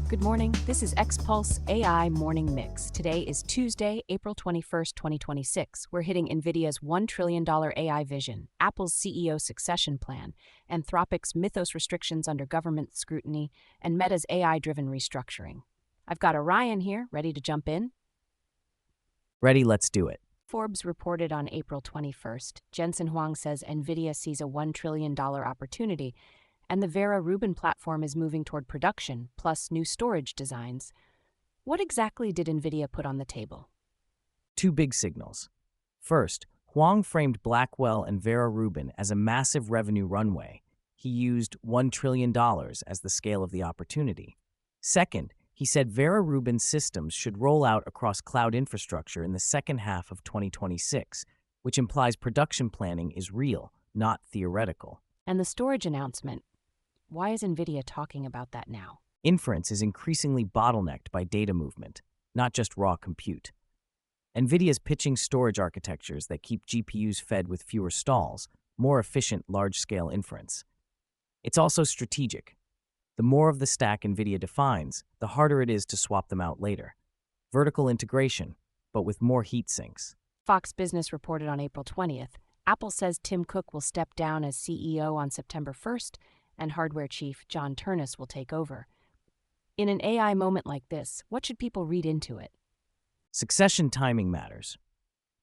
Good morning. This is XPulse AI Morning Mix. Today is Tuesday, April 21st, 2026. We're hitting Nvidia's $1 trillion AI vision, Apple's CEO succession plan, Anthropic's Mythos restrictions under government scrutiny, and Meta's AI-driven restructuring. I've got Orion here, ready to jump in. Ready, let's do it. Forbes reported on April 21st. Jensen Huang says Nvidia sees a $1 trillion opportunity, and the Vera Rubin platform is moving toward production, plus new storage designs. What exactly did Nvidia put on the table? Two big signals. First, Huang framed Blackwell and Vera Rubin as a massive revenue runway. He used $1 trillion as the scale of the opportunity. Second, he said Vera Rubin systems should roll out across cloud infrastructure in the second half of 2026, which implies production planning is real, not theoretical. And the storage announcement. Why is Nvidia talking about that now? Inference is increasingly bottlenecked by data movement, not just raw compute. Nvidia's pitching storage architectures that keep GPUs fed with fewer stalls, more efficient large-scale inference. It's also strategic. The more of the stack Nvidia defines, the harder it is to swap them out later. Vertical integration, but with more heat sinks. Fox Business reported on April 20th. Apple says Tim Cook will step down as CEO on September 1st, and hardware chief John Ternus will take over. In an AI moment like this, what should people read into it? Succession timing matters.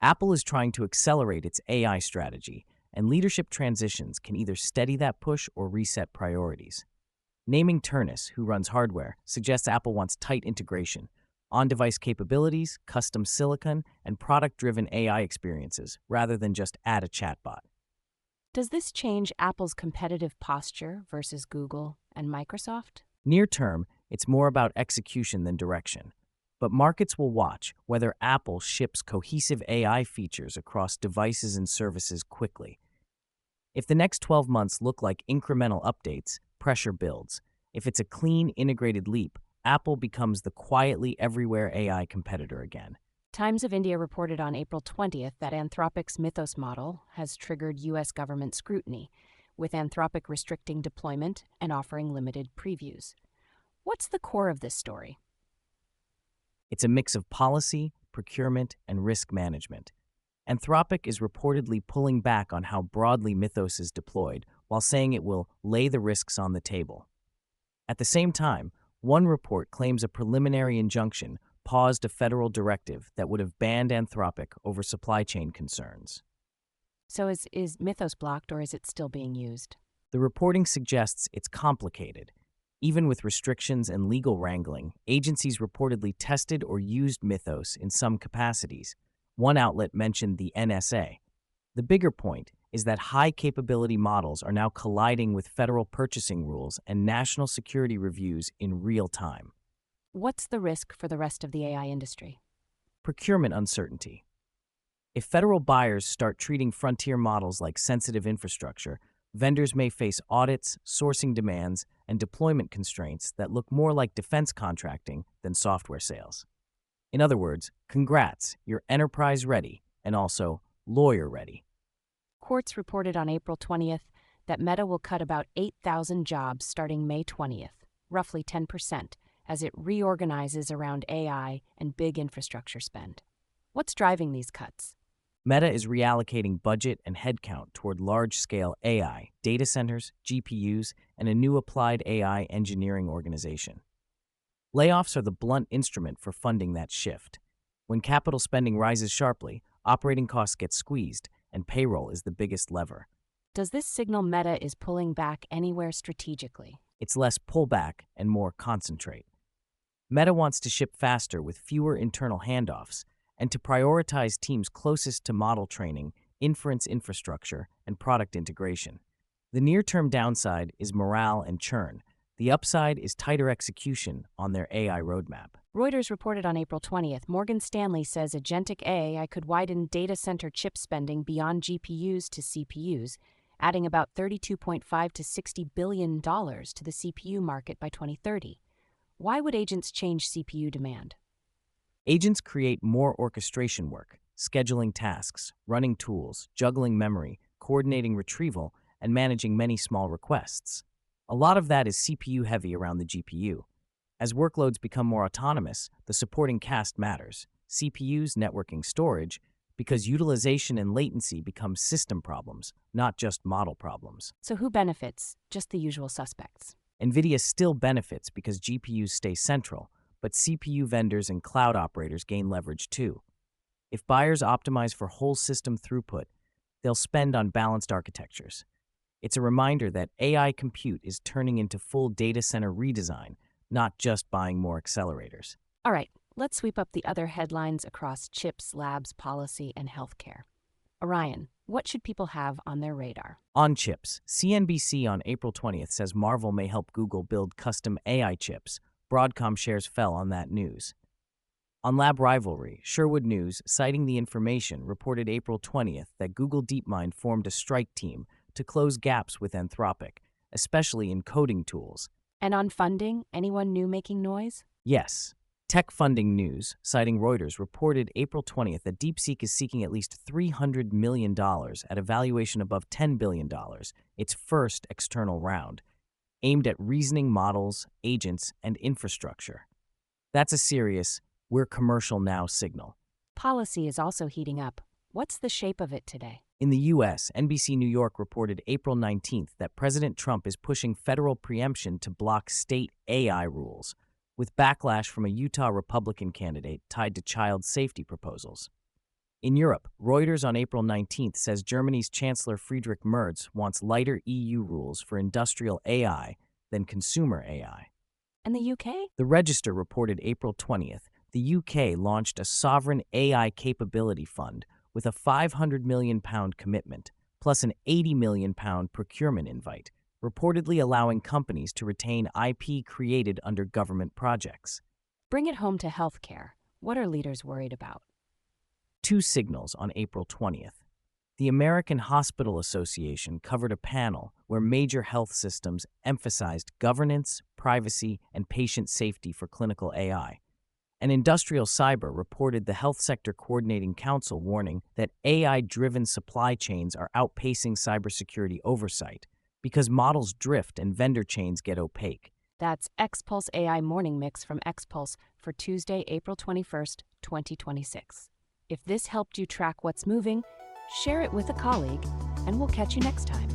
Apple is trying to accelerate its AI strategy, and leadership transitions can either steady that push or reset priorities. Naming Ternus, who runs hardware, suggests Apple wants tight integration, on-device capabilities, custom silicon, and product-driven AI experiences, rather than just add a chatbot. Does this change Apple's competitive posture versus Google and Microsoft? Near term, it's more about execution than direction. But markets will watch whether Apple ships cohesive AI features across devices and services quickly. If the next 12 months look like incremental updates, pressure builds. If it's a clean, integrated leap, Apple becomes the quietly everywhere AI competitor again. Times of India reported on April 20th that Anthropic's Mythos model has triggered U.S. government scrutiny, with Anthropic restricting deployment and offering limited previews. What's the core of this story? It's a mix of policy, procurement, and risk management. Anthropic is reportedly pulling back on how broadly Mythos is deployed, while saying it will lay the risks on the table. At the same time, one report claims a preliminary injunction paused a federal directive that would have banned Anthropic over supply chain concerns. So is Mythos blocked, or is it still being used? The reporting suggests it's complicated. Even with restrictions and legal wrangling, agencies reportedly tested or used Mythos in some capacities. One outlet mentioned the NSA. The bigger point is that high-capability models are now colliding with federal purchasing rules and national security reviews in real time. What's the risk for the rest of the AI industry? Procurement uncertainty. If federal buyers start treating frontier models like sensitive infrastructure, vendors may face audits, sourcing demands, and deployment constraints that look more like defense contracting than software sales. In other words, congrats, you're enterprise ready and also lawyer ready. Quartz reported on April 20th that Meta will cut about 8,000 jobs starting May 20th, roughly 10%, as it reorganizes around AI and big infrastructure spend. What's driving these cuts? Meta is reallocating budget and headcount toward large-scale AI, data centers, GPUs, and a new applied AI engineering organization. Layoffs are the blunt instrument for funding that shift. When capital spending rises sharply, operating costs get squeezed, and payroll is the biggest lever. Does this signal Meta is pulling back anywhere strategically? It's less pullback and more concentrate. Meta wants to ship faster with fewer internal handoffs and to prioritize teams closest to model training, inference infrastructure, and product integration. The near-term downside is morale and churn. The upside is tighter execution on their AI roadmap. Reuters reported on April 20th, Morgan Stanley says agentic AI could widen data center chip spending beyond GPUs to CPUs, adding about $32.5 to $60 billion to the CPU market by 2030. Why would agents change CPU demand? Agents create more orchestration work, scheduling tasks, running tools, juggling memory, coordinating retrieval, and managing many small requests. A lot of that is CPU heavy around the GPU. As workloads become more autonomous, the supporting cast matters: CPUs, networking, storage, because utilization and latency become system problems, not just model problems. So who benefits? Just the usual suspects. Nvidia still benefits because GPUs stay central, but CPU vendors and cloud operators gain leverage too. If buyers optimize for whole system throughput, they'll spend on balanced architectures. It's a reminder that AI compute is turning into full data center redesign, not just buying more accelerators. All right, let's sweep up the other headlines across chips, labs, policy, and healthcare. Orion, what should people have on their radar? On chips, CNBC on April 20th says Marvel may help Google build custom AI chips. Broadcom shares fell on that news. On lab rivalry, Sherwood News, citing the information, reported April 20th that Google DeepMind formed a strike team to close gaps with Anthropic, especially in coding tools. And on funding, anyone new making noise? Yes. Tech Funding News, citing Reuters, reported April 20th that DeepSeek is seeking at least $300 million at a valuation above $10 billion, its first external round, aimed at reasoning models, agents, and infrastructure. That's a serious, we're commercial now signal. Policy is also heating up. What's the shape of it today? In the U.S., NBC New York reported April 19th that President Trump is pushing federal preemption to block state AI rules, with backlash from a Utah Republican candidate tied to child safety proposals. In Europe, Reuters on April 19th says Germany's Chancellor Friedrich Merz wants lighter EU rules for industrial AI than consumer AI. And the UK? The Register reported April 20th the UK launched a sovereign AI capability fund with a £500 million commitment, plus an £80 million procurement invite, reportedly allowing companies to retain IP created under government projects. Bring it home to healthcare. What are leaders worried about? Two signals on April 20th. The American Hospital Association covered a panel where major health systems emphasized governance, privacy, and patient safety for clinical AI. And Industrial Cyber reported the Health Sector Coordinating Council warning that AI-driven supply chains are outpacing cybersecurity oversight because models drift and vendor chains get opaque. That's XPulse AI Morning Mix from XPulse for Tuesday, April 21st, 2026. If this helped you track what's moving, share it with a colleague, and we'll catch you next time.